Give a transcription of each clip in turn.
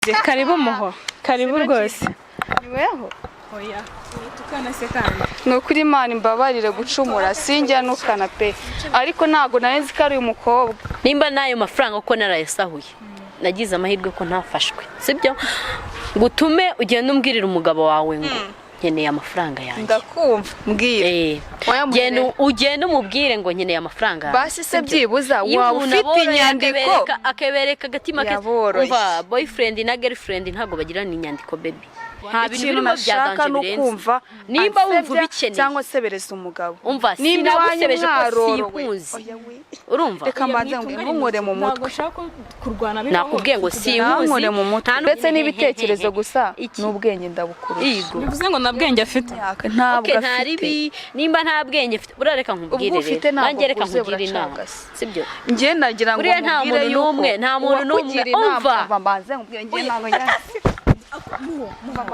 Karibu muho. Karibu rwose. Niweho? Oya. Tukana se kandi. No kuri Imana imbabarire gucumura sinjya nukana pe. Ariko ntago narenze ko ari umukobwa. Nimba nayo mafaranga uko narayasahuye. Nagize amahirwe ko ntafashwe. Sibyo? Gutume ugenda umbwirira umugabo wawe ngo nkeneye amafaranga yanjye. Ndakumva mbwire. Ugenda umubwire ngo nkeneye amafaranga. Basi se byibuza waba ufite inyandiko akabereka agatima ke. Umva boyfriend na girlfriend ntago bagirana inyandiko baby. Nta bintu bashaka no kumva nimba wumva ubikeneye cyangwa sebereza umugabo. Umva sinagusebeje ko sinkuzi. Urumva? Reka mbanze nkore mu mutwe. Kurwana bibaho. Nakubwiye ngo sinkuzi. Nkore mu mutwe. Ndetse n'ibitekerezo gusa n'ubwenge ndabukuru. Bivuze ngo nabwenge afite. Ntabwo afite. Nimba nta bwenge afite urareka nkubwire. Nanjye reka nkugire inama. Sibyo? Ngiye nagira ngo mubwire yuko nta muntu n'umwe umva. Mbanze nkubwire ngiye ntabwo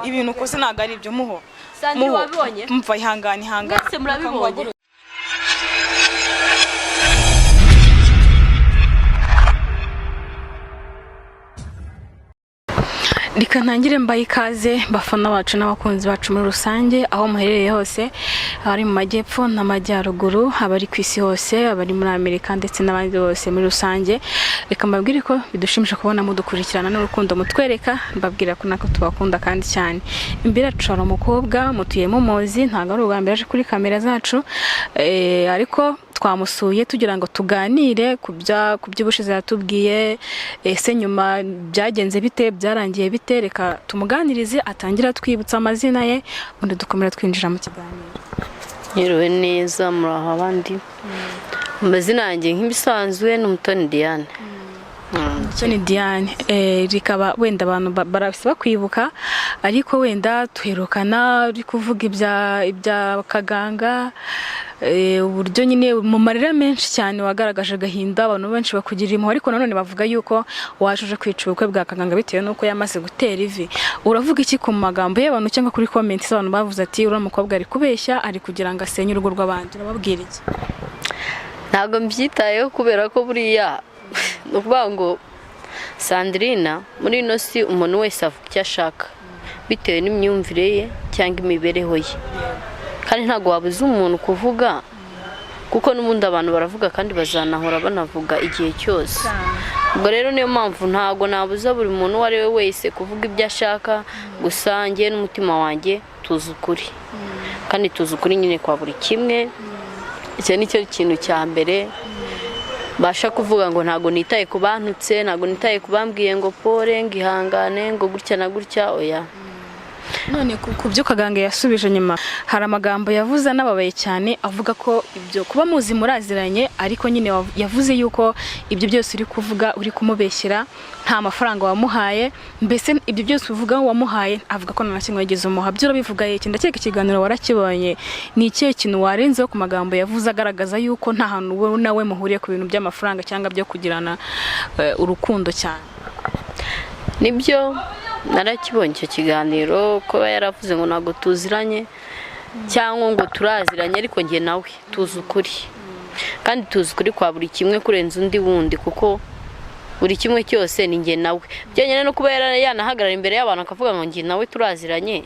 Ibintu kose naga ari byo muho. Sandri wabibonye? Mva ihangane. Mwese murabibonye. Reka ntangire mbaye ikaze bafana bacu n'abakunzi bacu muri rusange aho muherereye hose abari mu majyepfo n'amajyaruguru abari ku isi hose abari muri Amerika ndetse n'abandi bose muri rusange. Reka mbabwire ko bidushimisha kubona mudukurikirana n'urukundo mutwereka mbabwira ko nako tubakunda kandi cyane. Imbere yacu hari umukobwa mutuyemo muzi ntago ari ubwa mbere aje kuri kamera zacu ariko twamusuye tugira ngo tuganire ku by'ubushize yatubwiye ese nyuma byagenze bite byarangiye bite. Reka tumuganirize atangira twibutsa amazina ye undi dukomera twinjira mu kiganiro. Yewe neza muraho abandi. Amazina yanjye nk'ibisanzwe n'Umutoni Diane. Umutoni Diane rikaba wenda abantu barabise bakwibuka ariko wenda tuherukana uri kuvuga ibya Kaganga uburyo nyine mu marira menshi cyane wagaragaje agahinda abantu benshi bakugira impuhwe ariko nanone bavuga yuko washuje kwica ubukwe bwa Kaganga bitewe nuko yamaze gutera ivi. Uravuga iki ku magambo y'abantu cyangwa kuri comments abantu bavuze ati uri umukobwa ari kubeshya ari kugira ngo asenye urugo rw'abandi urababwira iki? Ntago mbyitayeho kubera ko buriya nukuvuga ngo Sandrina muri ino si umuntu wese avuga icyo ashaka bitewe n'imyumvire ye cyangwa imibereho ye kandi ntago wabuze umuntu kuvuga kuko n'ubundi abantu baravuga kandi bazanahora banavuga igihe cyose. Ubwo rero niyo mpamvu ntago nabuza buri muntu wari we wese kuvuga ibyo ashaka gusa njye n'umutima wanjye tuzi ukuri kandi tuzi ukuri nyine kwa buri kimwe. Icyo nicyo kintu cya mbere basha kuvuga ngo ntago nitaye kubantutse ntago nitaye kubambwiye ngo pore ngihangane ngo gutya na gutya oya. None kubyo Kaganga yasubije nyuma hari amagambo yavuze nababaye cyane avuga ko ibyo kuba muzi muraziranye ariko nyine yavuze yuko ibyo byose uri kuvuga uri kumubeshyira nta mafaranga wamuhaye mbese ibyo byose uvuga wamuhaye avuga ko nta kintu yageze umuha byo bivuga iki. Ndakeka ikiganiro warakibonye ni ikihe kintu warenzeho ku magambo yavuze agaragaza yuko nta hantu wowe nawe muhuriye ku bintu by'amafaranga cyangwa byo kugirana urukundo cyane? Nibyo narakibonye icyo kiganiro ko yaravuze ngo ntago tuziranye cyangwa ngo turaziranye ariko njye nawe tuzi ukuri kandi tuzi ukuri kwa buri kimwe kurenza undi wundi kuko buri kimwe cyose ni njye nawe. Byonyine no kuba yanahagarara imbere y'abantu akavuga ngo njye nawe turaziranye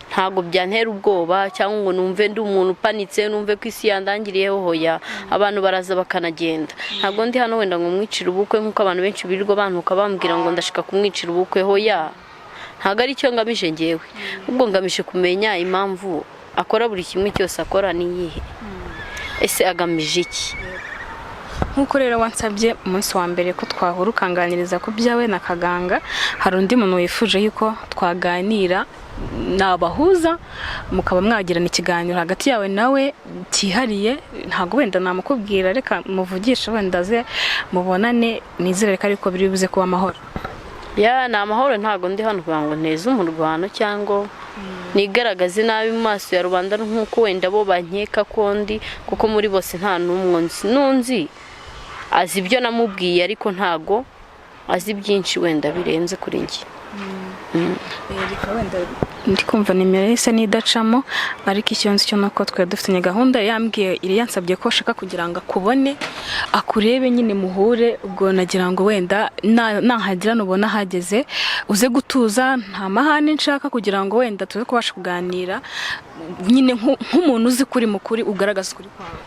ntago byantera ubwoba cyangwa ngo numve ndi umuntu upanitse numve ko isi yandangiriyeho hoya. Abantu baraza bakanagenda ntago ndi hano wenda ngo mwicire ubukwe nkuko abantu benshi birirwa abantu ukabambwira ngo ndashaka kumwicira ubukwe hoya. Ntago ari cyo ngamije ngewe ubwo ngamije kumenya impamvu akora buri kimwe cyose akora niyihe ese agamije iki. Nkuko rero wansabye umunsi wa mbere ko twahura ukanganiriza ku byawe na Kaganga hari undi muntu wifuje yuko twaganira nabahuza mukaba mwagirana ikiganiro hagati yawe nawe cyihariye ntago wenda namukubwira reka muvugisha wenda ze mubonane nizere ko ariko biri buze kuba amahoro. Ya na amahoro ntago ndi hano kugira ngo nteze umurwano cyangwa nigaragaze nabi mu maso ya rubanda nkuko wenda bo bankeka kondi kuko muri bose nta numwe nunzi azi ibyo namubwiye ariko ntago azi byinshi wenda birenze kuri njye. ndi kumva nimero isa n'idacamo, ariko ikibazo cyo nuko twari dufitanye gahunda. Yambwiye yansabye ko ashaka kugira ngo akubone akurebe nyine muhure, ubwo nagira ngo wenda nahagira nubona hageze uze gutuza, nta mahane nshaka, kugira ngo wenda tuze kubasha kuganira nyine nk'umuntu uzi kuri mukuri ugaragaza ukuri kwawe.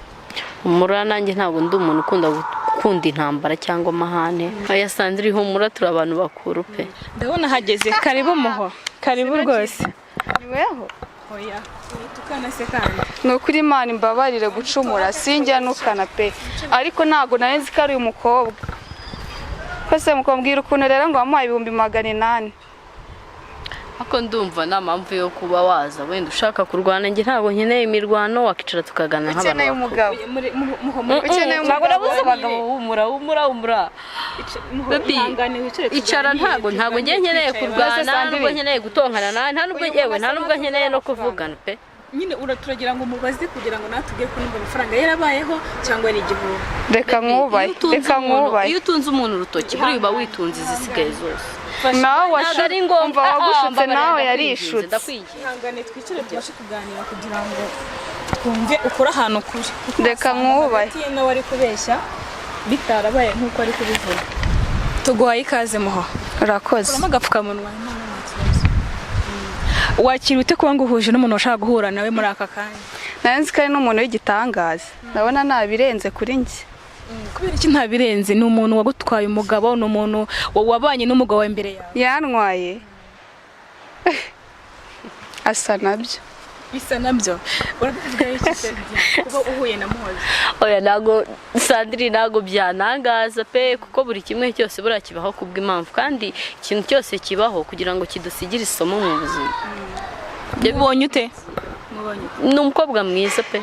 Humura, nanjye ntabwo ndi umuntu ukunda intambara cyangwa amahane. Aya Sandrine, humura, turi abantu bakuru pe. Ndabona hageze. Karibu muho, karibu rwose. niweho Oya, tukana se kandi. ni ukuri Imana imbabarire gucumura, sinjya nukana pe, ariko ntabwo nari nzi ko ari uyu mukobwa. Ko se mukombwira ukuntu rero ngo wamuhaye 800. Ako ndumva nta mpamvu yo kuba waza, wenda ushaka kurwana. Njye ntabwo nkeneye imirwano, wakicara tukagana nk'abantu Ukeneye umugabo. ukeneye umugabo. Humura. Baby, icara. Ntabwo njye nkeneye kurwana, nubwo nkeneye gutonkana nawe, nta nubwo nkeneye no kuvugana pe. Nyine turagira ngo mubaze kugira ngo natubwiye ko numva amafaranga yarabayeho cyangwa ari igihugu. Reka mwubaye. Iyo utunze umuntu urutoki, buri uba witunze izisigaye zose. Nawe wumva wagushutse, nawe yarishutse. Ihangane twicare tubashe kuganira kugira ngo twumve ukora ahantu kuri. Reka mwubaye. Nawe wari kubeshya bitarabaye nk'uko ari kubivuga. Tuguhaye ikaze muho. Urakoze. Kuramo agapfukamunwa. Wakira ute kuba ngo uhuje n'umuntu washaka guhura nawe muri aka kanya? Nari nzi ko ari n'umuntu w'igitangaza. Ndabona nabirenze kuri njye. Kubera iki ntabirenze? Ni umuntu wagutwaye umugabo, ni umuntu wabanye n'umugabo imbere yawe. Yantwaye. Asa nabyo. Bisa nabyo. Urabivuga iki se kuba uhuye na Muhoza? Oya, ntago Sandrine, ntago byanangaza pe, kuko buri kimwe cyose buriya kibaho kubw'impamvu, kandi ikintu cyose kibaho kugira ngo kidusigire isomo mu buzima. Ubonye ute? Ni umukobwa mwiza pe,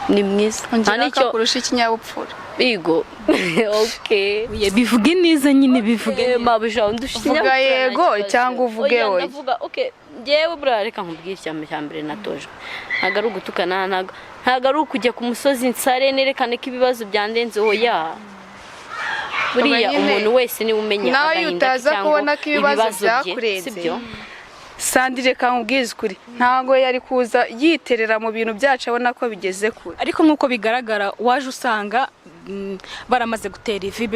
ni mwiza. Nta nicyo kurusha ikinyabupfura. Bigo. Okay. Bivuge neza nyine, bivuge. Mabusha undusha Vuga yego cyangwa uvuge oya. oya. Ndavuga okay. Ngewe buriya reka nkubwire cyambere natojwe. Ntago ari ugutukana, ntago ari ukujya ku musozi nsare nerekane ko ibibazo byandenze. Oya. Buriya umuntu wese niwe umenya agahinda cyangwa ibibazo bye, sibyo? Sandrine, kamubwiza ukuri, ntago yari kuza yiterera mu bintu byacu abona ko bigeze kure. Ariko nk'uko bigaragara waje usanga baramaze gutera ivi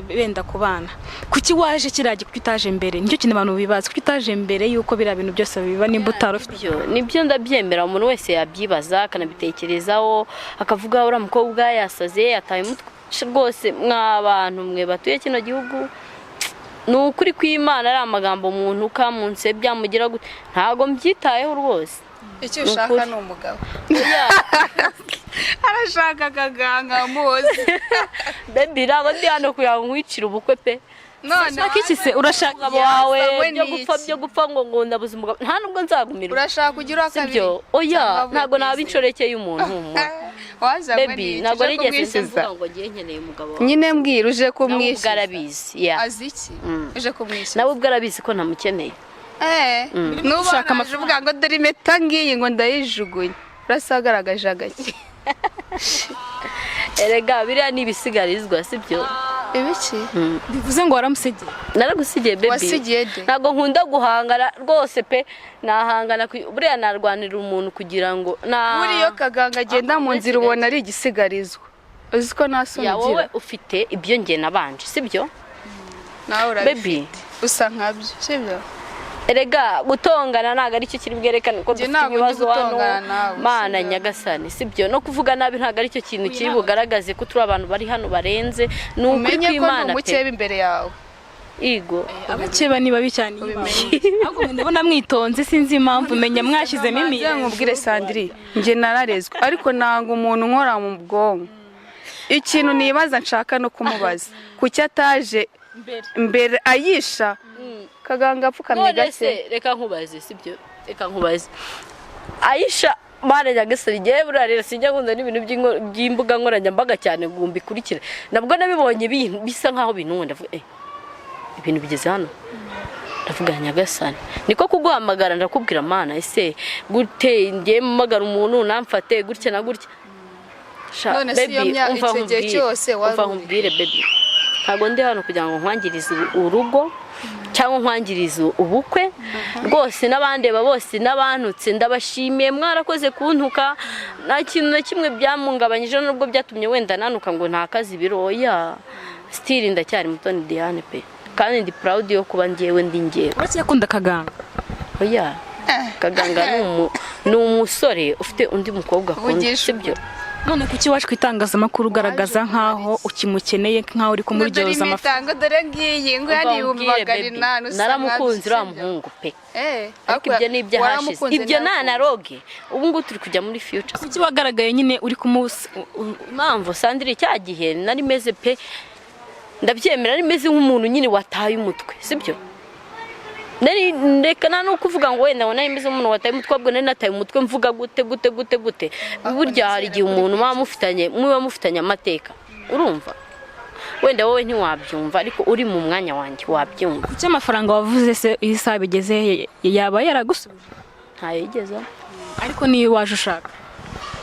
benda kubana. Kuki waje kiragi kuko itaje mbere? Nicyo kintu abantu bibaza, kuko itaje mbere yuko bira bintu byose biba nimba utarufite. Nibyo ndabyemera, umuntu wese yabyibaza akanabitekerezaho, akavuga ura mukobwa yasaze ataye umutwe rwose. Mw'abantu mwe batuye kino gihugu, ni ukuri kw'Imana ari amagambo umuntu kamunse byamugira gute, ntago mbyitayeho rwose. Icyo ushaka ni umugabo. Arashaka kaganga Muhoza. Baby, ntabwo ndi hano kugira ngo nkwicire ubukwe pe. None iki se urashaka wawe byo gupfa ngo ndabuze umugabo, nta nubwo nzagumira. Urashaka kugira akabiri? Oya, ntabwo nabicorekeye umuntu. Baby, ntabwo ari igeze mvuga ngo ngiye nkeneye umugabo. Nyine mbwira uje kumwishyura. Arabizi. Azi iki? Uje kumwishyura. Nawe ubwo arabizi ko ntamukeneye. Nushaka amavuga ngo dore impeta ngiyi ngo ndayijugunye. Urasagaragaje agake. Erega biriya ni ibisigarizwa, sibyo? Ibiki? Bivuze ngo waramusigiye. Naragusigiye baby. Wasigiye de? Ntago nkunda guhangana rwose pe, nahangana buriya narwanira umuntu kugira ngo buriyo kaganga agenda mu nzira ubona ari igisigarizwa. Uzi ko nasongira. Wowe ufite ibyo nge nabanje, sibyo? Nawe urabifite. Baby, usa nkabyo, sibyo? Erega gutongana ntago ari cyo kiri bwerekane ko dufite ibibazo hano. Mana nyagasani, sibyo? No kuvuga nabi ntago ari cyo kintu kiri bugaragaze ko turi abantu bari hano barenze. Ni ukuri kw'Imana pe. Umukebe imbere yawe. Igo. Abakeba ni babi cyane. Ahubwo ndabona mwitonze, sinzi impamvu menya mwashizemo imiye. Nkubwire Sandrine, nge nararezwe ariko nanga umuntu nkora mu bwonko. Ikintu nibaza nshaka no kumubaza, kuki ataje mbere ayisha kaganga apfukamye gake. Reka nkubaze, sibyo? Reka nkubaze. Aisha Mana nyagasani, ngewe buriya rero sinjya nkunda n'ibintu by'imbuga nkoranyambaga cyane ngo mbikurikire. Nabwo nabibonye bisa nkaho bintu ndavuga ibintu bigeze hano. Ndavuga nyagasani, niko kuguhamagara ndakubwira Mana, ese gute ngiye mpamagara umuntu namfate gutya na gutya. None si yo myaka cyose umva nkubwire baby. ntabwo ndi hano kugira ngo nkwangirize urugo cyangwa nkwangirize ubukwe rwose n'abandeba bose n'abantutse ndabashimiye mwarakoze kuntuka nta kintu na kimwe byamungabanyije nubwo byatumye wenda nanuka ngo nta kazi biroya still ndacyari Mutoni Diane pe kandi ndi proud yo kuba ngewe ndi ngewe uretse yakunda Kaganga oya Kaganga ni umusore ufite undi mukobwa akunda sibyo none kuki waje kwitangazamakuru ugaragaza nkaho ukimukeneye nkaho uri kumuryoza amafaranga dore ngiyi ngo yari yumvagari nanu naramukunze ura muhungu pe ariko ibyo ni ibyahashize ibyo nanaroge ubu ngo turi kujya muri future kuki wagaragaye nyine uri impamvu Sandrine cya gihe nari meze pe ndabyemera nari meze nk'umuntu nyine wataye umutwe sibyo ndeka no kuvuga ngo wenda nari meze nk'umuntu wataye umutwe ahubwo nari nataye umutwe mvuga gute burya hari igihe umuntu muba mufitanye amateka urumva wenda wowe ntiwabyumva ariko uri mu mwanya wanjye wabyumva kuki amafaranga wavuze se iyi saha bigeze yaba yaragusubije ntayigeza ariko niyo waje ushaka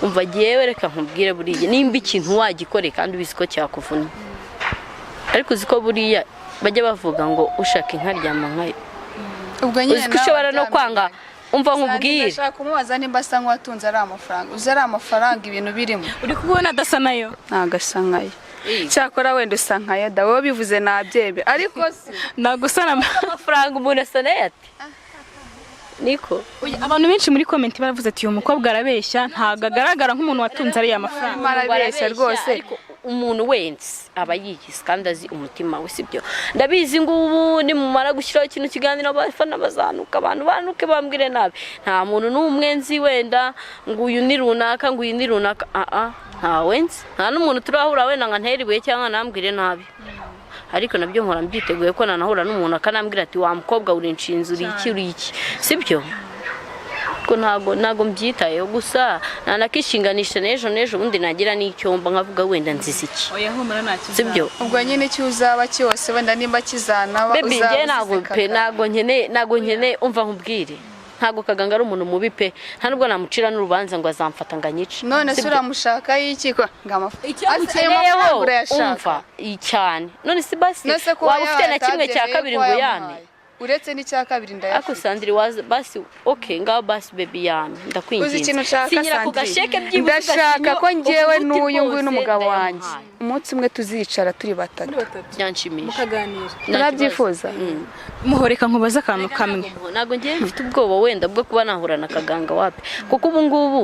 umva giyewe reka nkubwire buriya nimba ikintu wagikore kandi ubizi ko cyakuvuna ariko uziko buriya bajya bavuga ngo ushaka inka ryama nkayo ubwo nyine uziko ushobora no kwanga umva nkubwire ndashaka kumubaza nimba asa nk'uwatunze ari amafaranga uzi ari amafaranga ibintu birimo uri kubona adasa nayo ntago asa nkayo cyakora wenda usa nkayo da wowe bivuze nabyebe ariko ntago usa amafaranga umuntu asa nayo ati niko abantu benshi muri comment baravuze ati uyu mukobwa arabeshya ntago agaragara nk'umuntu watunze ari amafaranga arabeshya rwose umuntu wense aba yigize kandi azi umutima we sibyo ndabizi ngubu nimumara gushyiraho ikintu kiganiro abafana bazanuka abantu banuke bambwire nabi nta muntu n'umwe nzi wenda ngo uyu ni runaka nta wense nta n'umuntu turahura wenda nka nteribuye cyangwa nambwire nabi ariko nabyo nkora mbyiteguye ko nanahura n'umuntu akanambwira ati wa mukobwa uri inshinzi uri iki sibyo ko ntago mbyitayeho gusa nanakishinganisha n'ejo bundi nagira n'icyomba nkavuga wenda nziza iki sibyo ubwo nyine icyo uzaba cyose wenda nimba kizanaba ntago nkeneye umva nkubwire ntago Kaganga ari umuntu mubi pe nta nubwo namucira n'urubanza ngo azamfata ngo anyice none se uramushaka y'ikiko ngamafaranga umva cyane none si basi waba ufite na kimwe cya kabiri ngo yame uretse n'icya kabiri ndayafite ako Sandrine waza basi okay ngaho basi baby yame ndakwinginze uzi ikintu ushaka Sandrine ndashaka ko ngewe n'uyu nguyu n'umugabo wanjye umunsi umwe tuzicara turi batatu byanshimisha mukaganira urabyifuza muhoreka nkubaza akantu kamwe ntago ngiye mfite ubwoba wenda bwo kuba nahura na Kaganga wapi kuko ubu ngubu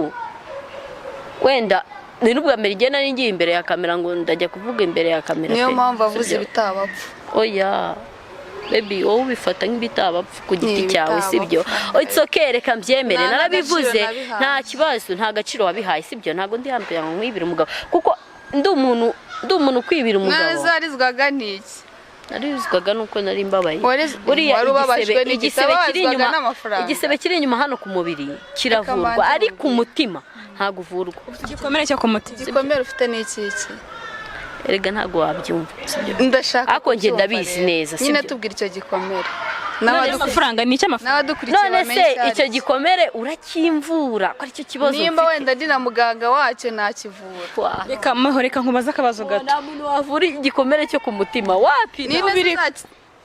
wenda ni n'ubwa mbere igenda ningiye imbere ya kamera ngo ndajya kuvuga imbere ya kamera niyo mpamvu avuze ibitabapfa oya baby wowe ubifata nk'ibitabapfa ku giti cyawe sibyo it's okay reka mbyemere narabivuze nta kibazo nta gaciro wabihaye sibyo ntago ndi hano kugira ngo nkwibire umugabo kuko ndi umuntu kwibira umugabo nazarizwaga niki narizwaga nuko nari mbabaye buriya igisebe kiri inyuma hano ku mubiri kiravurwa ariko umutima ntago uvurwa igikomere cyo ku mutima igikomere ufite n'iki erega ntago wabyumva ndashaka ako nge ndabizi neza sibyo nyine tubwira icyo gikomere n'amafaranga ni cy'amafaranga none se icyo gikomere urakimvura ko aricyo kibazo nimba wenda ndi na muganga wacyo nakivura reka nkubaza akabazo gato nta muntu wavura igikomere cyo ku mutima wapi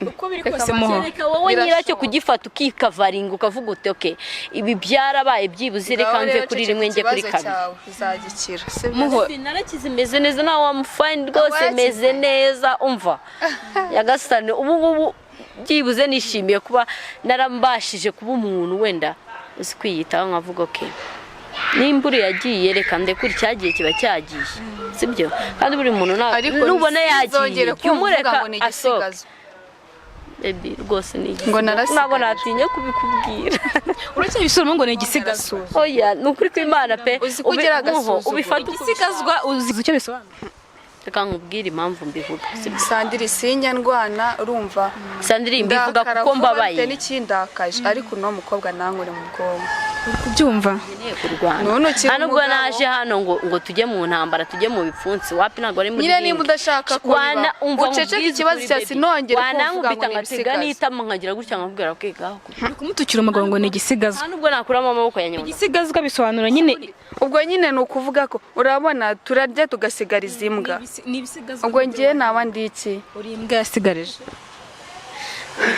uko biri kose muho reka wowe nyiracyo kugifata ukikavaringa ukavuga uti okay ibi byarabaye byibuze reka mve kuri rimwe njye kuri kabiri uzagikira muho narakize meze neza nawe wamufind rwose meze neza umva yagasane ubu byibuze nishimiye kuba narambashije kuba umuntu wenda uzi kwiyitaho nkavuga okay nimburi yagiye reka ndekure cyagiye kiba cyagiye sibyo kandi buri muntu nubona yagiye cyumureka asohoka baby rwose ni ngo ntabwo natinye kubikubwira uretse bisubiramo ngo ni igisigazwa oya ni ukuri kw'Imana pe ubifata igisigazwa uzi icyo bisobanura reka nkubwire impamvu mbivuga Sandrine sinya ndwana urumva Sandrine mbivuga kuko mbabaye n'ikindakaje ariko uno mukobwa nankore mu bwonko kubyumva nkeneye kurwana None ukiri nta nubwo umugabo. naje hano ngo tujye mu ntambara tujye mu bipfunsi wapi ntabwo ari muri nyine niba udashaka ko biba, uceceke ikibazo cya sinongere kuvuga wanankubita ngo ni ngatega ibisigazwa. n'itama nkagira gutya nkakubwira kwigaho uri kumutukira umugabo ngo ni igisigazwa nta nubwo nakuramo amaboko ya nyuma igisigazwa bisobanura nyine ubwo nyine ni ukuvuga ko urabona turarya tugasigariza imbwa ni ibisigazwa ubwo ngiye naba ndi iki uri imbwa yasigareje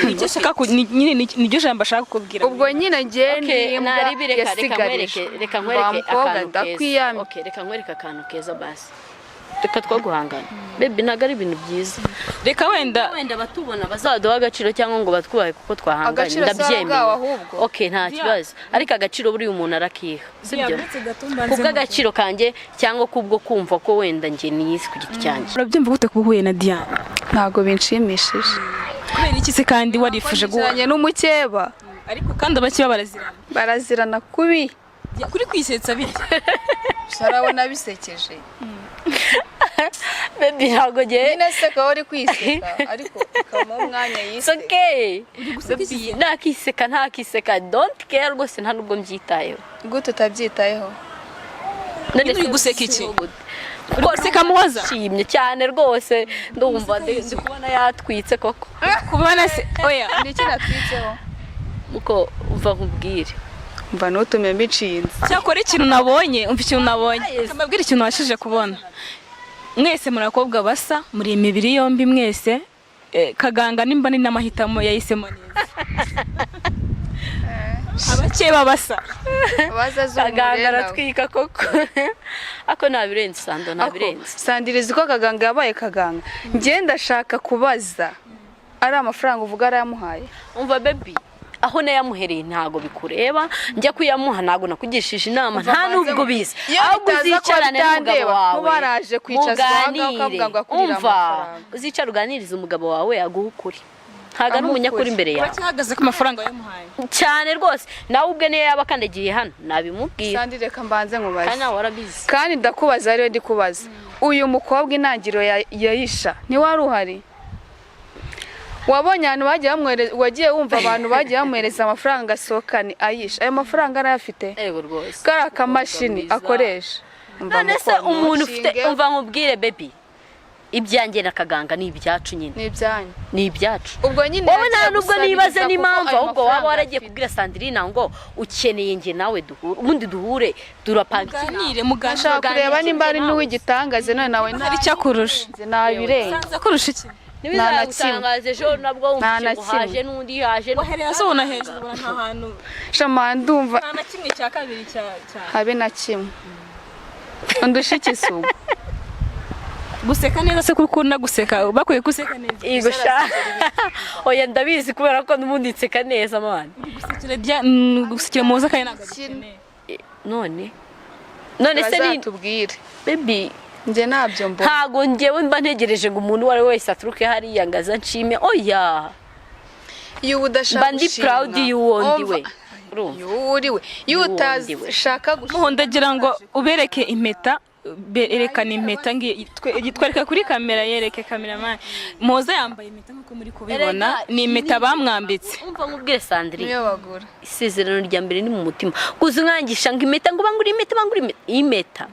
nibyo shaka nyine niryo jambo ashaka kukubwira ubwo nyine ngiye ni imbwa naribi yasigareje reka Wa nkwereke mukobwa akantu ndakwiyamye. keza okay reka nkwereke akantu keza basi reka twaguhangana baby ntabwo ari ibintu byiza reka wenda batubona bazaduha agaciro cyangwa ngo batwubahe kuko twahanganye Agaciro si ndabyemeye abagabo ahubwo. okay nta kibazo ariko agaciro buriya umuntu arakiha sibyo kubw'agaciro kanjye cyangwa kubwo kumva ko wenda njye niyisi ku giti cyanjye urabyumva gute kuba uhuye na Diane ntabwo binshimishije kubera iki se kandi warifuje guhura nziranye n'umukeba ariko kandi abakiba barazirana barazirana kubi kuri kwisetsa bityo sarabona bisekeje baby ntabwo ngiye nyine se ko uri kwiseka ariko ukama umwanya it's yise okay baby ntakiseka don't care rwose nta nubwo mbyitayeho gute utabyitayeho none uri guseka iki? kuko guseka muhoza? nshimye cyane rwose ndumva ndi kubona yatwitse koko kubona se oya ni iki natwitseho uko umva nkubwire mva nutumye mbicinze cyakora ikintu nabonye umva ikintu nabonye kamabwira ikintu washije kubona mwese muri abakobwa basa muri imibiri yombi mwese kaganga nimba ni n'amahitamo yahisemo neza abakeba basa baza kaganga aratwika koko ako nabirenze sando nabirenze sandirizi ko kaganga yabaye kaganga njye ndashaka kubaza ari amafaranga uvuga arayamuhaye umva baby aho nayamuhereye ntago bikureba njya kuyamuha ntago nakugishije inama nta nubwo biza ahubwo uzicarane n'umugabo wawe baraje kwicazwa ukavuga ngo akurira amafaranga uzicara uganiriza umugabo wawe aguha ukuri ntago ari umunyakuri imbere yawe uracyahagaze ku mafaranga yamuhaye cyane rwose nawe ubwe niyo yaba akandagiye hano nabimubwira kandi reka mbanze nkubaze kandi nawe warabizi kandi ndakubaza rero ndi kubaza uyu mukobwa intangiriro yayisha ntiwari uhari wabonye ahantu wagiye wumva abantu bagiye bamuhereza amafaranga asohokane ayisha ayo mafaranga arayafite yego rwose kari akamashini akoresha none se umuntu ufite umva nkubwire baby ibyanjye na kaganga ni ibyacu nyine ni ibyanyu ni ibyacu ubwo nyine wowe nta nubwo nibaze n'impamvu ahubwo waba waragiye kubwira Sandrine ngo ukeneye njye nawe duhure ubundi duhure durapanga muganire kureba nimba ari n'uw'igitangaze none nawe hari icyo akurusha nabirenze akurusha iki ntibizagutangaze ejo nabwo wumvise ngo haje n'undi haje wahereye asobona hejuru nta hantu shama ndumva nta na kimwe cya kabiri cya habe na kimwe undusha ikisugo guseka neza se kuko ukunda guseka bakwiye guseka neza yego sha oya ndabizi kubera ko n'ubundi nseka neza mwana gusekera muza kandi ntabwo none se ni tubwire baby njye nabyo mbona ntago njyewe mba ntegereje ngo umuntu uwo ari we wese aturuke hariya ngo aza nshime oya iyo udashaka mba ndi proud y'uwondi we yuriwe iyo utashaka gushima ndagira ngo ubereke impeta erekana impeta twereka kuri kamera yereke cameraman Moza yambaye impeta nkuko muri kubibona ni impeta bamwambitse umva nkubwire Sandrine niyo bagura isezerano rya mbere ni mu mutima kuzungangisha ngo impeta ngo bangura impeta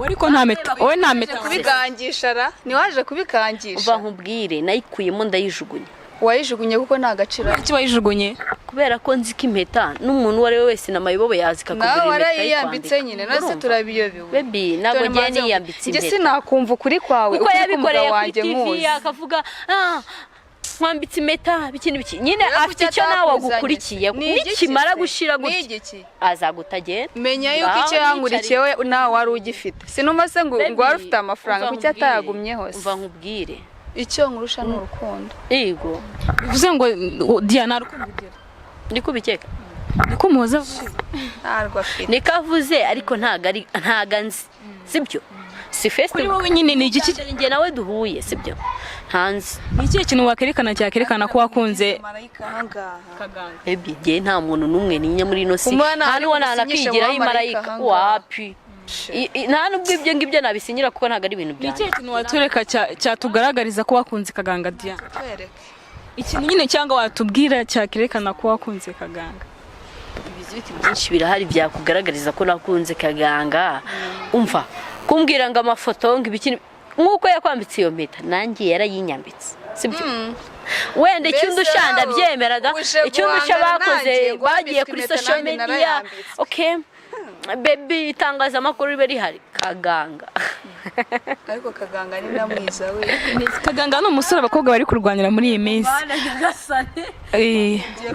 ariko nta meta wowe nta meta kubikangisha ra niwaje kubikangisha uva nkubwire nayikuyemo ndayijugunya wayijugunye kuko nta gaciro iki wayijugunye kubera ko nzi ko impeta n'umuntu uwo ari we wese namayibobo yazi kakugura impeta nawe warayiyambitse nyine nose turabiyobewe baby ntabwo ngiye niyambitse impeta njye sinakumva ukuri kwawe kuko yabikoreye kuri TV akavuga mwambitse impeta bikindi biki nyine afite icyo nawe agukurikiye nikimara gushira gutya azagutagenda menya yuko icyo yankurikiye we nawe wari ugifite sinumva se ngo wari ufite amafaranga kuki atayagumye hose umva nkubwire icyo nkurusha ni urukundo yego bivuze ngo Diana rukundo ugira ndiko bikeka ndiko Moza ntarwa afite nikavuze ariko ntaga nzi sibyo si festival kuri wowe nyine ni igiki njye nawe duhuye sibyo hanze ni ikihe kintu wakerekana cyakerekana ko wakunze kaganga baby njye nta muntu n'umwe ninya muri ino si nta n'uwo nanakigiraho imarayika wapi nta nubwo ibyo ngibyo nabisinyira kuko ntabwo ari ibintu byanjye ni ikihe kintu watureka cyatugaragariza ko wakunze kaganga Diana ikintu nyine cyangwa watubwira cyakerekana ko wakunze kaganga ibiti byinshi birahari byakugaragariza ko nakunze Kaganga umva kumbwira ngo amafoto ngo ibiki nk'uko yakwambitse iyo mpeta nanjye yarayinyambitse sibyo wenda icyundi ushanda byemeraga icyundi bakoze bagiye kuri social media okay baby itangazamakuru ribe rihari Kaganga ariko Kaganga ni namwiza we Kaganga ni umusore abakobwa bari kurwanira muri iyi minsi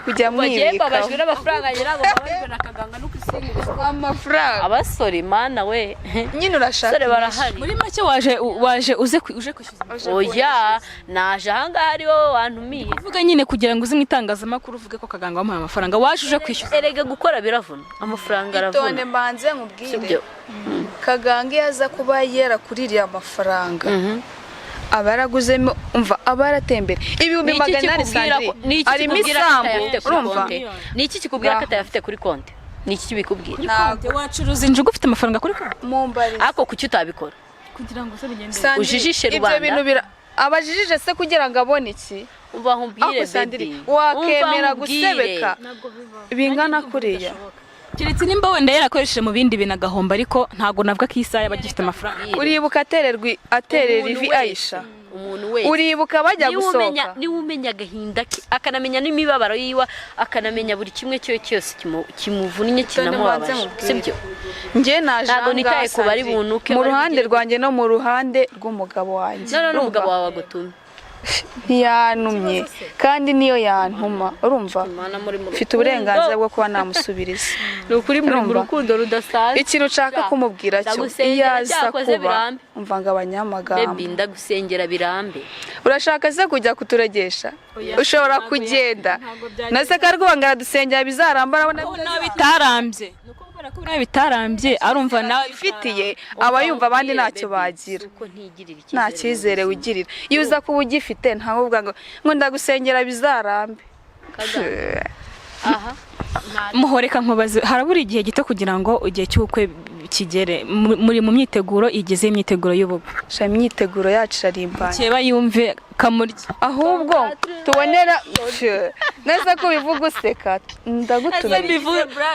kujya mwibika babajwe n'amafaranga nyirago babajwe na Kaganga no kusingiza amafaranga abasore mana we nyine urashaka sore barahari muri make waje uje kwishyuza oya naje ahangaha ari wowe wantumiye uvuga nyine kugira ngo uze mu itangazamakuru uvuge ko Kaganga wamuhaye amafaranga waje uje kwishyuza erega gukora biravuna amafaranga aravuna itonde mbanze nkubwire Kaganga yaza kuba yarakuririye amafaranga abaraguzemo umva abaratembera ibihumbi 800 sandri arimo isambu urumva niki kikubwira ko atayafite kuri konti niki kibikubwira ntabwo wacuruza injugu ufite amafaranga kuri konti mumbari ako kuki utabikora kugira ngo bigende ujijishe rubanda ibyo bintu abajijije se kugira ngo abone iki umva nkumbwire baby wakemera gusebeka bingana kuriya kiretse nimba wenda yarakoresheje mu bindi bintu agahomba ariko ntago navuga ko isaha yabagifite amafaranga uribuka aterera ivi Aisha umuntu wese uribuka bajya gusohoka ni umenya agahinda akanamenya n'imibabaro yiwa akanamenya buri kimwe cyose kimuvunnye kinamubabaje sibyo nge ntago nitaye ku bari bunuke mu ruhande rwanjye no mu ruhande rw'umugabo wanjye n'umugabo wawe agutumye ntiyanumye kandi niyo yantuma urumva mfite uburenganzira bwo kuba namusubiriza ni ukuri muri mu rukundo rudasanzwe ikintu ushaka kumubwira cyo iyo aza kuba umva ngo abanyamagambo baby ndagusengera birambe urashaka se kujya kuturegesha ushobora kugenda nase karwanga dusengera bizarambara abona bitarambye ko nawe bitarambye arumva nawe ifitiye aba yumva abandi ntacyo bagira nta cyizere wigirira iyo uza kuba ugifite ntawe uvuga ngo ndagusengera bizarambe aha muhoreka nkubaze harabura igihe gito kugira ngo igihe cy'ubukwe kigere muri mu myiteguro igeze imyiteguro y'ubukwe sha imyiteguro yacu arimbanye cyeba yumve kamurya ahubwo tubonera neza ko bivuga useka ndagutumira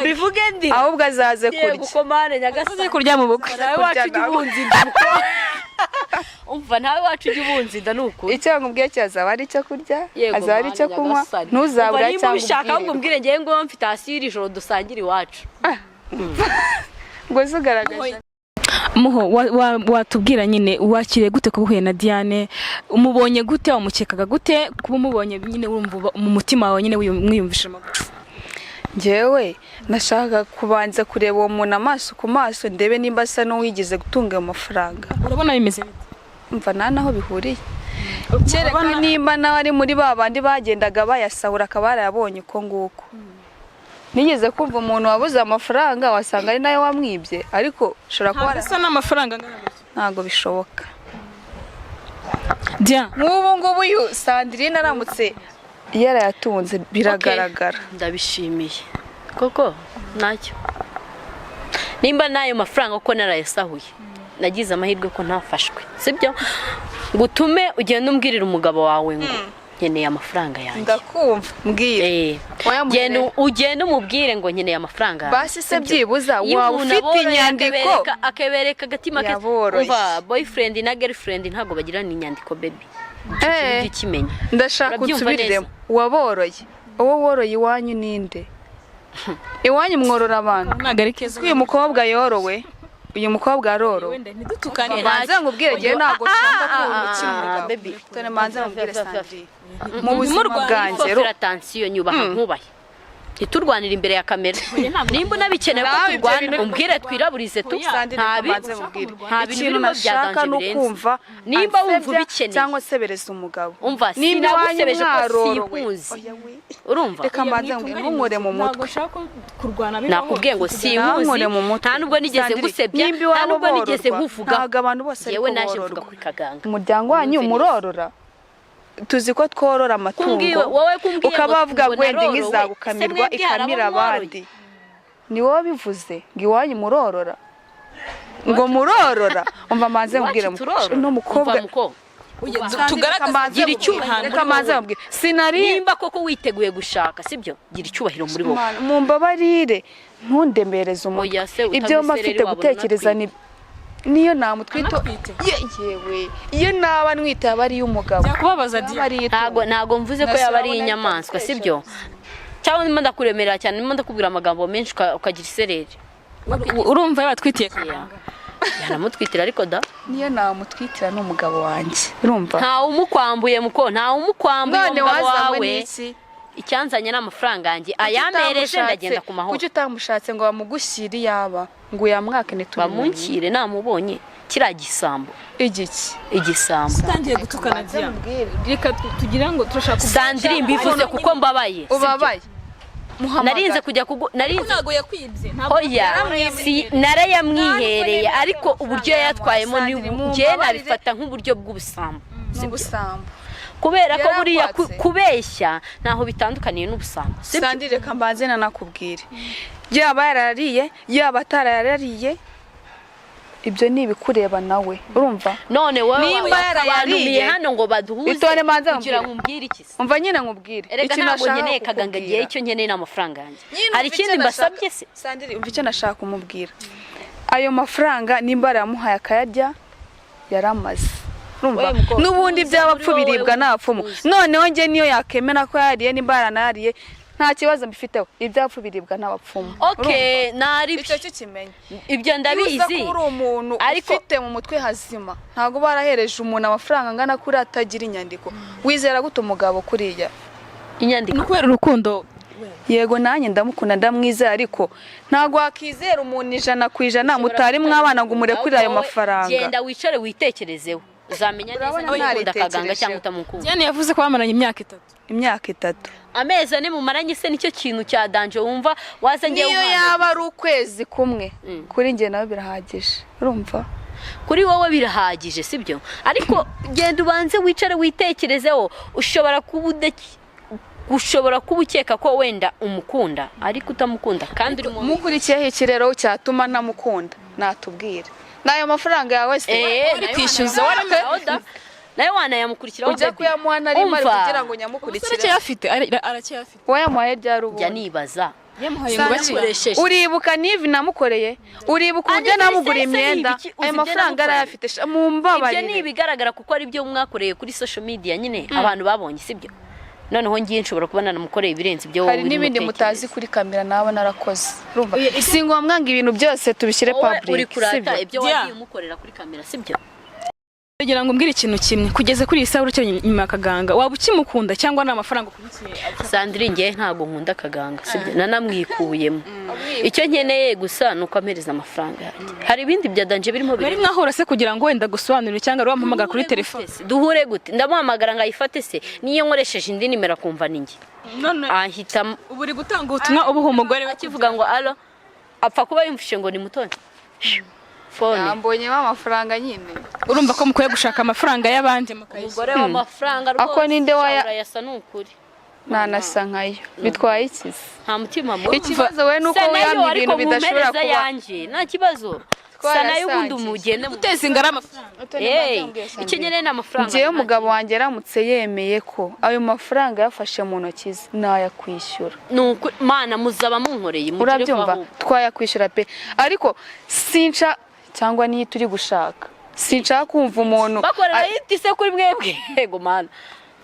bivuge ndi ahubwo azaze kurya gukomane nyagasaze kurya mu bukwe nawe wacu gibunzinda umva nawe wacu gibunzinda nuko icyo nkubwiye cyazaba ari cyo kurya azaba ari cyo kunywa ntuzabura cyangwa ubishaka ahubwo mbwire ngiye ngo mfite asiri ijoro dusangira iwacu ngo zugaragaje muho watubwira nyine wakiriye gute ko uhuye na Diane umubonye gute wamukekaga gute kuba umubonye nyine wumva mu mutima wawe nyine mwiyumvisha amakuru njyewe nashaka kubanza kureba uwo muntu amaso ku maso ndebe nimba asa n'uwigize gutunga ayo mafaranga urabona bimeze bite umva nta naho bihuriye kereka nimba nawe ari muri babandi bagendaga bayasahura akaba yarayabonye uko nguko nigeze kumva umuntu wabuze amafaranga wasanga ari nayo wamwibye ariko ushobora kuba asa n'amafaranga ntago bishoboka nk'ubu ngubu uyu Sandrine aramutse yarayatunze biragaragara ndabishimiye koko ntacyo nimba n'ayo mafaranga uko narayasahuye nagize amahirwe ko ntafashwe sibyo gutume ugenda umbwirira umugabo wawe ngo nkeneye amafaranga yanjye ndakumva mbwire ugenda umubwire ngo nkeneye amafaranga yanjye basi se byibuza waba ufite inyandiko akabereka agatima ke umva boyfriend na girlfriend ntago bagirana inyandiko baby ikimenya ndashaka utubiriremo waboroye uwo woroye iwanyu ninde iwanyu mworora abantu uyu mukobwa yorowe uyu mukobwa arorowe manze ngubwire gihe ntago nshaka kumukimura baby tone manze ngubwire Sandrine mu buzima bwanjye attention nyubaha nkubaye ntiturwanira imbere ya kamera nimba unabikeneye ko turwana umbwire twiraburize tu nta bintu nashaka no kumva nimba wumva ubikeneye cyangwa sebereza umugabo umva sinagusebeje ko sinkuzi urumva reka mbanze nkore mu mutwe nakubwiye ngo sinkuzi nta nubwo nigeze ngusebya nta nubwo nigeze nkuvuga yewe naje mvuga kuri Kaganga umuryango wanyu murorora tuzi ko tworora amatungo ukaba bavuga gwende nk'izagukamirwa ikamira abandi ni wowe bivuze ngo iwanyu murorora ngo murorora umva manze mbwira no mukobwa gira icyubahiro reka maze babwire sinari nimba koko witeguye gushaka sibyo gira icyubahiro muri wowe mumbabarire ntundembereze umutwe Oya se, ibyo mba mfite wabona gutekereza ni niyo namutwito yewe iyo naba nwita aba ari umugabo byakubabaza Diane ntago mvuze ko yaba ari inyamaswa sibyo cyangwa ndimo ndakuremerera cyane ndimo ndakubwira amagambo menshi ukagira isereri urumva yabatwitiye yaramutwitira ariko da niyo namutwitira n'umugabo wanjye urumva ntawe umukwambuye muko ntawe umukwambuye none umugabo wazanywe wawe n'iki icyanzanye n'amafaranga yanjye ayampereje ndagenda ku mahoro kuki utamushatse ngo bamugushyire iyaba ngo uyamwake bamunkire namubonye kiriya gisambo igisambo utangiye gutukana Diane reka tugira ngo turashaka Sandrine mbivuze kuko mbabaye ubabaye narinze kujya narinze ntago yakwibye oya narayamwihereye ariko uburyo yatwayemo ni njye nabifata nk'uburyo bw'ubusambo kubera ko buriya kubeshya ntaho bitandukaniye n'ubusambo Sandrine reka mbanze nanakubwire yaba yarariye yaba atarayariye ibyo ni ibikureba nawe urumva none wowe nimba yarayariye hano ngo baduhuze itone manze kugira ngo umbwire iki umva nyine nkubwire icyo ntabwo nkeneye kaganga giye icyo nkeneye n'amafaranga yanjye hari ikindi mbasabye se Sandrine umva icyo nashaka kumubwira ayo mafaranga nimba yaramuhaye akayarya yaramaze n'ubundi by'abapfu biribwa n'abapfumu noneho njye niyo yakemera ko yariye nimba yaranariye nta kibazo mbifiteho ibyapfu biribwa n'abapfumu okay nari icyo kimenye ibyo ndabizi uri umuntu ufite mu mutwe hazima ntago barahereje umuntu amafaranga angana kuri atagira inyandiko wizera gute umugabo kuriya inyandiko kubera urukundo yego nanjye ndamukunda ndamwizera ariko ntago wakizera umuntu 100% mutari mwabana ngo umurekurire ayo mafaranga genda wicare witekerezeho uzamenya neza niba ukunda kaganga cyangwa utamukunda Diane yavuze ko bamaranye imyaka 3 amezi ane mumaranye se nicyo kintu cya danje wumva waza ngiye niyo yaba ari ukwezi kumwe kuri njye nawe birahagije urumva kuri wowe birahagije sibyo ariko genda ubanze wicare witekerezeho ushobora kuba ukeka ko wenda umukunda ariko utamukunda kandi uri mukurikiyeho ikirero cyatuma ntamukunda natubwira nayo mafaranga yawe se uri kwishyuza nayo wanayamukurikiraho ujya kuyamuha na rimwe kugira ngo nyamukurikire aracyafite wayamuhaye ryari ubu jya nibaza uribuka nivi namukoreye uribuka uburyo namugura imyenda ayo mafaranga arayafite mu mbabarire ibyo ni ibigaragara kuko ari byo mwakoreye kuri social media nyine abantu babonye sibyo noneho ngiye nshobora kuba nanamukoreye ibirenze ibyo wowe hari n'ibindi mutazi kuri kamera nawe narakoze urumva si ngombwa ngo ibintu byose tubishyire public uri kurata ibyo wagiye umukorera kuri kamera sibyo kugira ngo mbwire ikintu kimwe kugeze kuri iyi saha urucyo nyuma kaganga waba ukimukunda cyangwa ni amafaranga ukurikiye Sandrine ngiye ntabwo nkunda kaganga sibyo nanamwikuyemo icyo nkeneye gusa nuko ampereza amafaranga yanjye hari ibindi bya danje birimo bari mwahora se kugira ngo wenda gusobanurira cyangwa wampamagara kuri telefone duhure gute ndamuhamagara ngo ayifate se niyo nkoresheje indi nimero akumva ninjye ahita uburi gutanga ubutumwa ubuha umugore akivuga ngo alo apfa kuba yumvishe ngo ni mutoni yambonyemo amafaranga nyine urumva ko mukwiye gushaka amafaranga y'abandi umugore w'amafaranga rwose ako ninde yasa n'ukuri ntanasa nkayo bitwaye iki nta mutima mubi ikibazo we nuko wiyamye ibintu bidashobora kuba yanjye nta kibazo sanayo ubundi umugende guteza ingara amafaranga ikenye n'amafaranga ngewe umugabo wanjye yaramutse yemeye ko ayo mafaranga yafashe mu ntoki ze nayakwishyura mana muzaba munkoreye urabyumva twayakwishyura pe ariko sinca cyangwa niyo turi gushaka sinshaka kumva umuntu bakorera yiti se kuri mwebwe yego mana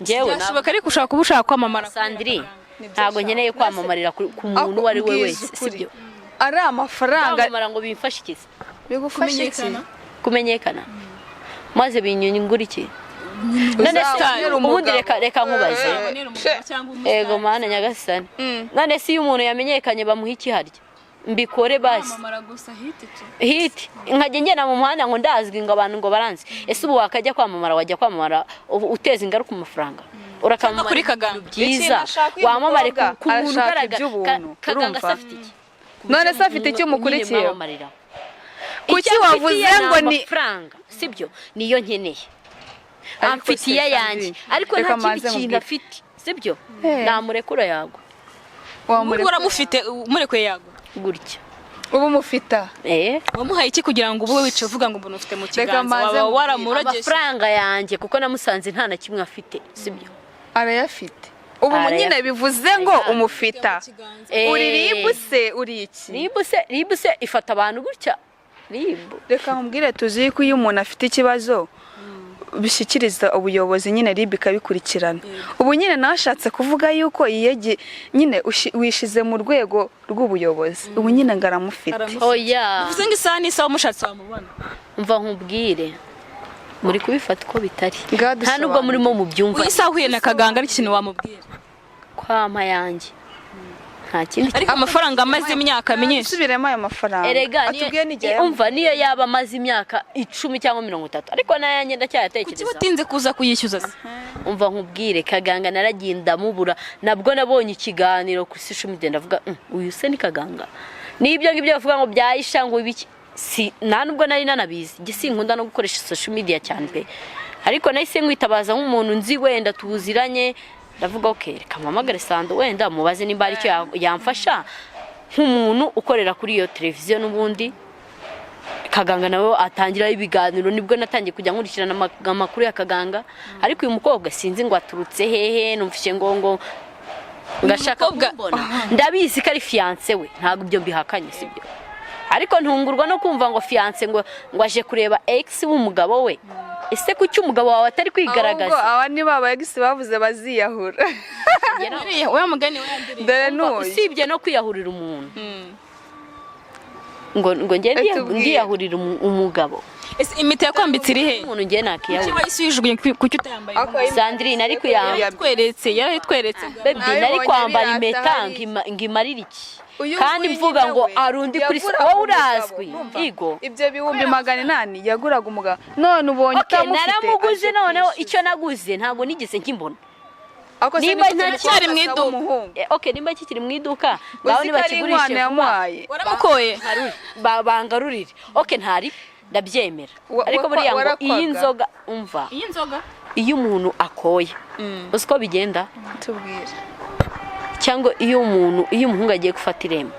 ngewe nashoboka ariko ushaka kuba ushaka kwamamara Sandrine ntabwo nkeneye kwamamarira ku muntu uwo ari we wese sibyo ari amafaranga kwamamara ngo bimfashe iki bigufashe iki kumenyekana maze binyungura iki none se ubundi reka nkubaze yego mana nyagasani none se iyo umuntu yamenyekanye bamuha iki harya mbikore basi hiti nkajya ngena mu muhanda ngo ndazwi ngo abantu ngo baranzi ese ubu wakajya kwamamara wajya kwamamara uteza ingaruka mu mafaranga urakamamara kuri kaganga byiza wamamare ku muntu ugaragara kaganga afite iki none se afite icyo umukurikiye kuki wavuze ngo ni amafaranga sibyo niyo nkeneye amfitiye yanjye ariko nta kindi kintu afite sibyo namurekura yagwa wamurekura mufite umurekuye yagwa gutya ubu mufita wamuhaye iki kugira ngo ube wicaye uvuga ngo umuntu ufite mu Reka kiganza maze waba mbwire. waramurageje amafaranga yanjye kuko namusanze nta na kimwe afite sibyo arayafite ubu nyine bivuze ngo umufita uri ribu se uri iki ribu se ifata abantu gutya ribu reka nkubwire tuzi ko iyo umuntu afite ikibazo bishyikiriza ubuyobozi nyine ribu ikabikurikirana ubu nyine nashatse kuvuga yuko iyegi nyine wishize mu rwego rw'ubuyobozi ubu nyine ngaramufite oya bivuze ngo isaha n'isaha umushatsi wamubona mva nkubwire muri kubifata uko bitari Ngadusobanurire. nta nubwo murimo mubyumva isaha uhuye na Kaganga ari ikintu wamubwira kwama yanjye nta kindi ariko amafaranga amaze imyaka myinshi subiremo ayo mafaranga erega atubwiye n'igihe umva niyo yaba amaze imyaka 10 cyangwa 30 ariko nayanjye ndacyayatekereza kuki utinze kuza kuyishyuza se umva nkubwire Kaganga naragiye ndamubura nabwo nabonye ikiganiro kuri social media ndavuga uyu se ni Kaganga nibyo ngibyo bavuga ngo byayisha ngo ibiki si nta nubwo nari nanabizi gisinkunda no gukoresha social media cyane pe ariko nahise nkwitabaza nk'umuntu nzi wenda tuziranye ndavuga okay reka mpamagare Sando wenda mubaze nimba ari cyo yamfasha nk'umuntu ukorera kuri iyo televiziyo n'ubundi Kaganga nawe atangira ibiganiro nibwo natangiye kujya nkurikirana amakuru ya Kaganga ariko uyu mukobwa sinzi ngo aturutse hehe numfishe ngo ngashaka kumbona ndabizi ko ari fiance we ntabwo ibyo mbihakanye sibyo ariko ntungurwa no kumva ngo fiance ngo aje kureba ex w'umugabo we ese kuki umugabo wawe atari kwigaragaza aba ni baba ex bavuze baziyahura we mugani we dore n'uyu usibye no kwiyahurira umuntu ngo ngiyahurira umugabo ese imiti yakwambitse iri he umuntu ngiye nakiyahurira kiba yisujugunye kuki utayambaye Sandrine ariko yaritweretse baby nari kwambara impeta ngimarira iki kandi mvuga ngo arundi kuri wowe urazwi igo ibyo bihumbi 800 yaguraga umugabo none ubonye utamufite naramuguze noneho icyo naguze ntabwo nigeze nkimbona nimba ntacyari mu iduka okay nimba kikiri mu iduka ngaho niba kigurishe waramukoye bangarurire okay ntari ndabyemera ariko buriya ngo iyi nzoga umva iyi nzoga iyo umuntu akoye uko bigenda tubwire cyangwa iyo umuhungu agiye gufata irembo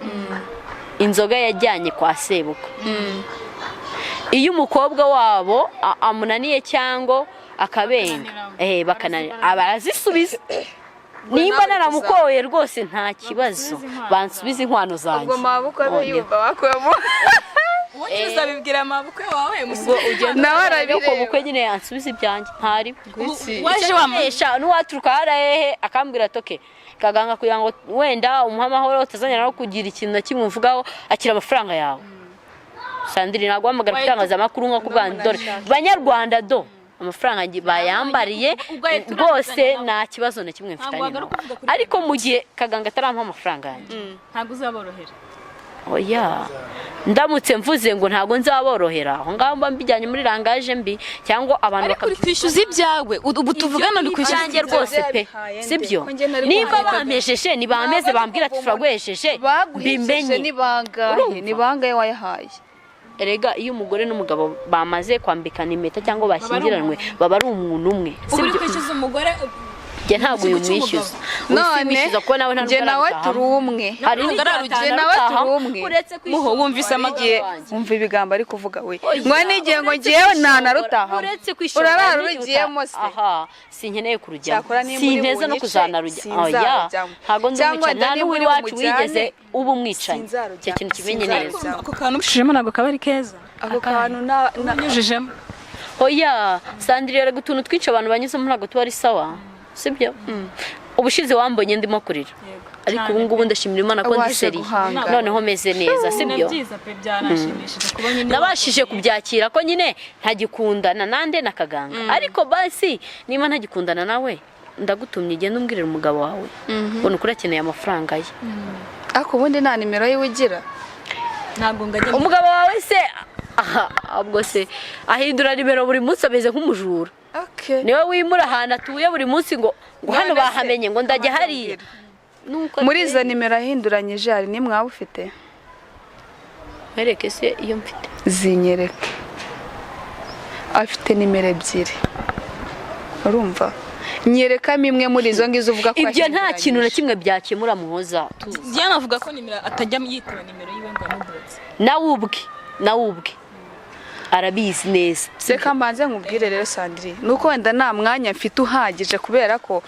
inzoga yajyanye kwa sebuka iyo umukobwa wabo amunaniye cyangwa akabenga bakananira abarazisubiza nimba naramukoye rwose nta kibazo bansubiza inkwano zanjye ubwo mabukwe biyumva bakwemo uza bibwira amabukwe wawe nawe arabiko bukwe nyine yansubiza ibyanjye ntari waje wamesha n'uwaturuka harahehe akambwira toke Kaganga kugira ngo wenda umuha amahoro utazanyara no kugira ikintu na kimwe uvugaho akira amafaranga yawe Sandrine nagwa amagara kutangaza amakuru nko kubandora banyarwanda do amafaranga bayambariye rwose nta kibazo na kimwe mfitanye ariko mu gihe Kaganga atarampa amafaranga yanjye ntago uzaborohera oya ndamutse mvuze ngo ntago nzaborohera aho ngaho mba mbijyanye muri rangaje mbi cyangwa abantu bakabikwishyuza ibyawe ubu tuvugana uri kwishyuza rwose pe sibyo niba bamesheje nibameze bambwira ati turagwesheje bimenye ni bangahe wayahaye erega iyo umugore n'umugabo bamaze kwambikana impeta cyangwa bashyingiranwe baba ari umuntu umwe sibyo kwishyuza umugore je ntabwo yumwishyuza none ko nawe nta nawe turi umwe hari nawe turi umwe muho wumvise amagiye umva ibigambo ari kuvuga we ngo nigiye ngo ngiyewe nta narutaha urarara urugiyemo se aha sinkeneye kurujya sinteze no kuzanarujya oya ntago ndumwica nta n'uwiri wacu wigeze ubu umwicanye cyo kintu kimenye neza ako kantu ushijemo ntabwo kaba ari keza ako kantu nanyujijemo oya Sandrine rero gutuntu twinshi abantu banyuzemo ntabwo tuba ari sawa sibyo ubushize wambonye ndimo kurira ariko ubu ngubu ndashimira Imana ko ndi seri noneho meze neza sibyo nabashije kubyakira ko nyine ntagikundana nande na Kaganga ariko basi niba ntagikundana nawe ndagutumye igenda umbwirira umugabo wawe ubona ko urakeneye amafaranga ye ariko ubundi nta nimero ye ugira ntabwo ngajya umugabo wawe se ahubwo se ahindura nimero buri munsi ameze nk'umujura niwe wimura ahantu atuye buri munsi ngo hano bahamenye ngo ndajya hariya muri izo nimero ahinduranyije hari nimwe waba ufite mwereke se iyo mfite zinyereke afite nimero ebyiri urumva nyerekamo imwe muri izo ngizo uvuga ko ibyo nta kintu na kimwe byakemura Muhoza. Diana avuga ko nimero atajya yitaba nimero yiwe ngo amudotse. nawe ubwe arabizi neza. Seka mbanze nkubwire rero Sandrine nuko wenda nta mwanya mfite uhagije kubera ko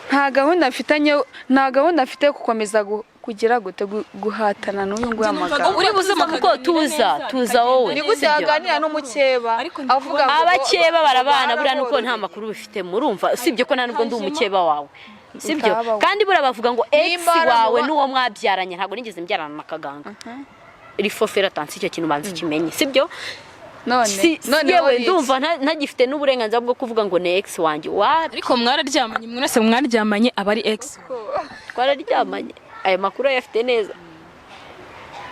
nta gahunda mfite gukomeza kugira gute guhatana n'uyu nguyu amagambo. Uri buzima kuko tuza wowe. Ni gute yaganira n'umukeba avuga ngo abakeba barabana buriya nuko nta makuru bifite murumva usibye ko nta nubwo ndi umukeba wawe. Sibyo kandi buriya bavuga ngo ex wawe n'uwo mwabyaranye ntabwo nigeze mbyarana na Kaganga. Iri fofera tansi icyo kintu banzi kimenye sibyo. none yewe ndumva ntagifite n'uburenganzira bwo kuvuga ngo ni ex wanjye. Ariko mwararyamanye mwese mwararyamanye abari ex. Twararyamanye aya makuru yafite neza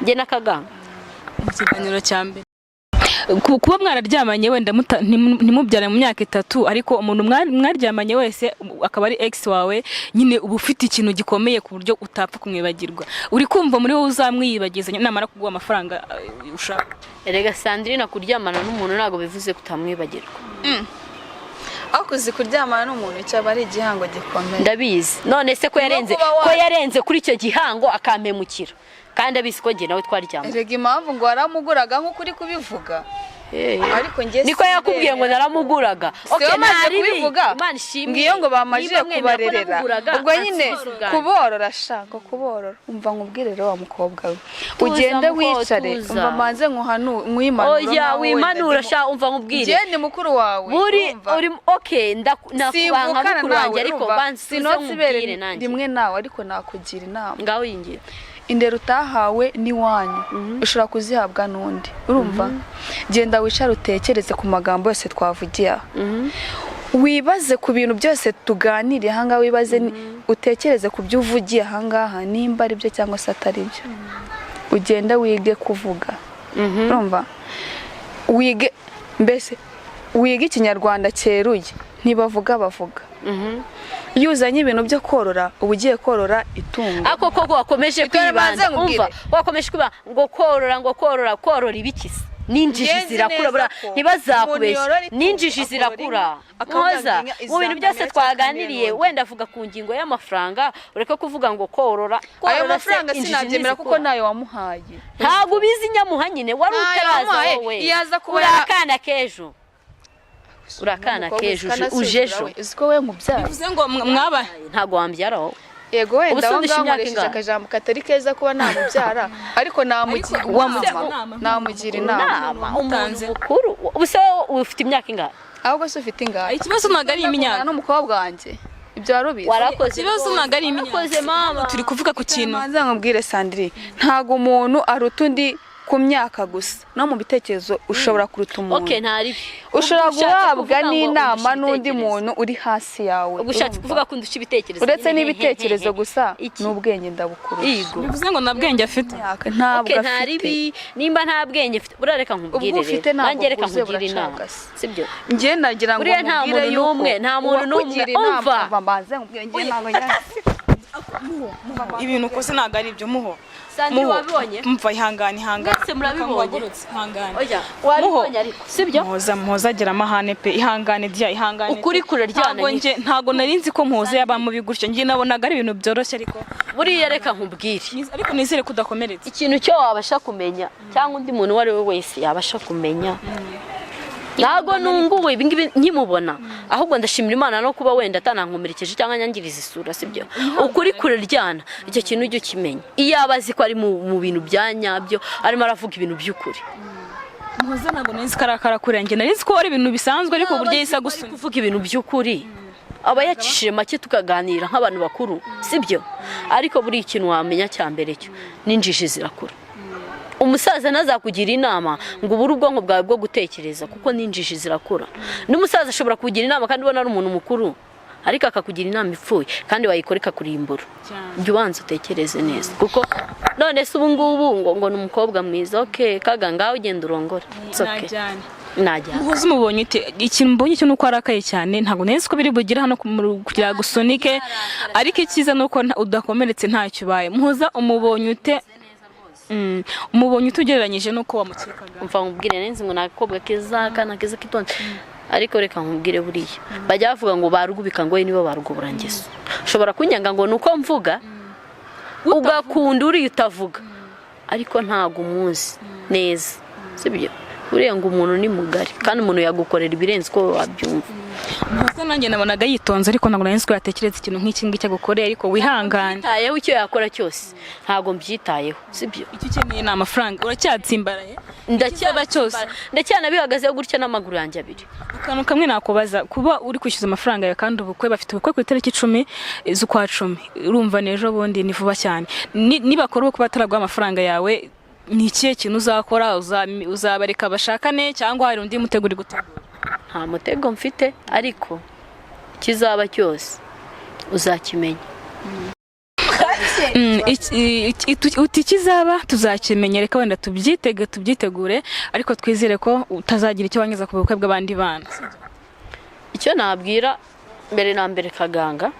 njye na Kaganga mu kiganiro cya mbere. Kuba mwararyamanye wenda ntimubyara mu myaka 3 ariko umuntu mwaryamanye wese akaba ari ex wawe nyine uba ufite ikintu gikomeye ku buryo utapfa kumwibagirwa. Uri kumva muri wowe uzamwiyibagiza namara kuguha amafaranga ushaka. Erega Sandrine kuryamana n'umuntu ntago bivuze kutamwibagirwa. Akuzi kuryamana n'umuntu cyaba ari igihango gikomeye. Ndabizi none se ko yarenze kuri icyo gihango akampemukira kandi abizi ko nge nawe twaryamana. Erega impamvu ngo waramuguraga nk'uko uri kubivuga. Ariko nge niko yakubwiye ngo naramuguraga. Okay ntari bivuga ngiyo ngo bamajije kubarerera ubwo nyine kuborora shaka kuborora umva nkubwire rero wa mukobwa we ugende wicare umva manze nkwimanura. Oya wimanura sha umva nkubwire gende mukuru wawe uri okay nakubanga mukuru wanjye ariko bansize nanjye rimwe nawe ariko nakugira inama ngaho yingira indero utahawe ni wanyu ushobora kuzihabwa n'undi urumva genda wicare utekereze ku magambo yose twavugiye wibaze ku bintu byose tuganiriye hanga wibaze utekereze ku byo uvugiye hangaha nimba ari byo cyangwa se atari byo ugenda wige kuvuga urumva wige mbese wige ikinyarwanda cyeruye ntibavuga bavuga yuzanye ibintu byo korora ubugiye korora itungo ako koko wakomeje kwibanda umva wakomeje kwiba ngo korora ibikisi ninjiji zirakura ntibazakubeshya ninjiji zirakura Muhoza mu bintu byose twaganiriye wenda avuga ku ngingo y'amafaranga ureka kuvuga ngo korora ayo mafaranga sinabyemera kuko nayo wamuhaye ntabwo bizi nyamuha nyine wari utaraza wowe urakana kejo urakana kejo ujejo iziko we mubyara bivuze ngo mwaba ntago wambyara wowe yego wenda wangamuresheje akajambo katari keza kuba namubyara ariko namugira inama umuntu mukuru ubuse ufite imyaka ingahe ahubwo se ufite ingahe ikibazo nagari imyaka n'umukobwa wanjye ibyo warubize warakoze ikibazo nagari imyaka mama turi kuvuga ku kintu manze nkubwire Sandrine ntago umuntu aruta undi ku myaka gusa no mu bitekerezo ushobora kuruta umuntu ushobora guhabwa n'inama n'undi muntu uri hasi yawe ubushatse kuvuga ko ndusha ibitekerezo uretse n'ibitekerezo gusa n'ubwenge ndabukuru bivuze ngo nabwenge afite ntabwo afite nimba nta bwenge afite burareka nkubwirire nanjye reka nkugire inama sibyo nge nagira ngo nkubwire yuko nta muntu n'umwe umva mbanze nkubwire nge ntabwo ibintu kose ntago ari ibyo muho Sandrine wabibonye mva ihangane mwese murabibonye ihangane wabibonye ariko sibyo Muhoza agira amahane pe ihangane ihangane ukuri kuraryana ntago nari nzi ko Muhoza yaba mu bigurusha ngiye nabonaga ari ibintu byoroshye ariko buriya reka nkubwire ariko nizere kudakomeretse ikintu cyo wabasha kumenya cyangwa undi muntu wari we wese yabasha kumenya ntago nunguwe ibingibi nkimubona ahubwo ndashimira Imana no kuba wenda atanankomerekeje cyangwa nyangiriza isura sibyo ukuri kuraryana icyo kintu ujye kimenya iyo abazi ko ari mu bintu byanyabyo arimo aravuga ibintu by'ukuri Muhoza ntago nzi karakara kurenge nari nzi ko ari ibintu bisanzwe ariko buryo yisa kuvuga ibintu by'ukuri aba yacishije make tukaganira nk'abantu bakuru sibyo ariko buri ikintu wamenya cyambere cyo ninjiji zirakura umusaza nazakugira inama ngo ubure ubwonko bwawe bwo gutekereza kuko ninjiji zirakura n'umusaza ashobora kugira inama kandi ubona ari umuntu mukuru ariko akakugira inama ipfuye kandi wayikoreka kurimbura jya ubanza utekereze neza kuko none se ubu ngubu ngo ni umukobwa mwiza okay Kaganga ugenda urongora najyana Muhoza umubonye ute ikintu mbonye cyo nuko arakaye cyane ntago neza ko biri bugira hano kugira gusonike ariko ikiza nuko udakomeretse ntacyo baye Muhoza umubonye ute umubonye utugereranyije nuko wamukekaga umva nkubwire nenzi ngo nakobwa keza kana keza kitonze ariko reka nkubwire buriya bajya bavuga ngo barugubika ngo nibo barugoburangeso ushobora kunyanga ngo nuko mvuga ugakunda uri utavuga ariko ntago umuzi neza sibyo uriya ngo umuntu ni mugari kandi umuntu yagukorera ibirenze ko wabyumva Musa nanjye nabonaga yitonze ariko ntabwo nari nzi ko yatekereza ikintu nk'iki ngiki agukoreye ariko wihangane yitayeho icyo yakora cyose ntago mbyitayeho sibyo icyo ukeneye ni amafaranga uracyatsimbaraye ndacyanabihagazeho gutya n'amaguru yanjye abiri akantu kamwe nakubaza kuba uri kwishyuza amafaranga yawe kandi ubukwe bafite ubukwe ku itariki 10 z'ukwa 10 urumva n'ejo bundi ni vuba cyane nibakora ubukwe bataraguha amafaranga yawe ni ikihe kintu uzakora uzabareka bashakane cyangwa hari undi muteguri gutegura nta mutego mfite ariko kizaba cyose uzakimenya uti kizaba tuzakimenya reka wenda tubyitegure ariko twizere ko utazagira icyo wanyuza ku bukwe bw'abandi bana icyo nabwira mbere na mbere Kaganga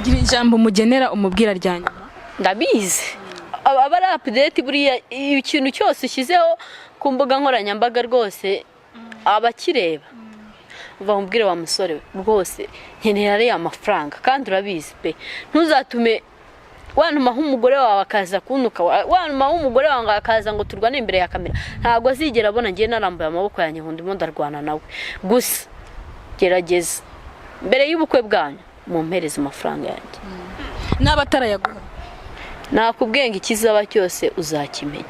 gira ijambo umugenera umubwira ryanyuma ndabizi aba ari update buriya ikintu cyose ushyizeho ku mbuga nkoranyambaga rwose abakireba uva mubwire wa musore rwose nkenera ari amafaranga kandi urabizi pe ntuzatume wanuma nk'umugore wawe akaza kunuka wanuma nk'umugore wawe akaza ngo turwane imbere ya kamera ntago azigera abona ngiye narambuye amaboko yanjye ngo ndimo ndarwana nawe gusa gerageza mbere y'ubukwe bwanyu mumpereze amafaranga yanjye n'abatarayaguha nakubwiye ngo ikizaba cyose uzakimenya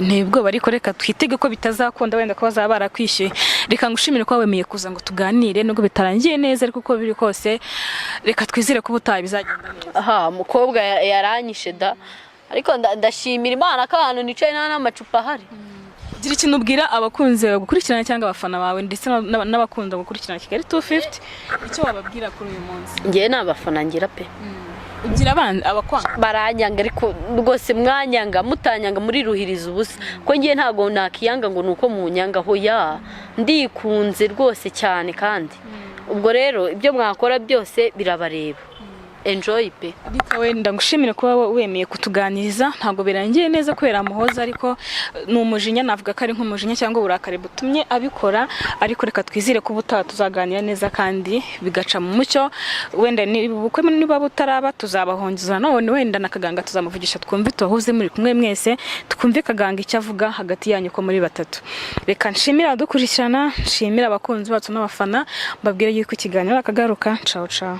ntibwo ariko reka twitege ko bitazakunda wenda ko bazaba barakwishyuye reka ngushimire ko wemeye kuza ngo tuganire nubwo bitarangiye neza ariko uko biri kose reka twizere ko ubutaha bizagenda neza mukobwa yaranyishe da ariko ndashimira Imana ko ahantu nicaye n'amacupa ahari gira ikintu ubwira abakunzi gukurikirana cyangwa abafana bawe ndetse n'abakunda gukurikirana Kigali 250 icyo wababwira kuri uyu munsi ngiye n'abafana ngira pe ugira abandi abakwanga baranyanga ariko rwose mwanyanga mutanyanga muri ruhiriza ubusa ko ngiye ntago nakiyanga ngo nuko mu nyanga ho ya ndikunze rwose cyane kandi ubwo rero ibyo mwakora byose birabareba enjoy pe wenda ngushimire kuba wemeye kutuganiriza ntago birangiye neza kubera amuhoza ariko n'umujinya navuga ko ari nk'umujinya cyangwa uburakari butumye abikora ariko reka twizire ko ubutaha tuzaganira neza kandi bigaca mu mucyo wenda ubukwe niba butaraba tuzabahongeza none wenda na Kaganga tuzamuvugisha twumve tubahuze muri kumwe mwese tukumve Kaganga icyo avuga hagati yanyu ko muri batatu reka nshimira adukurikirana nshimira abakunzi bacu n'abafana mbabwire yuko ikiganiro akagaruka ciao ciao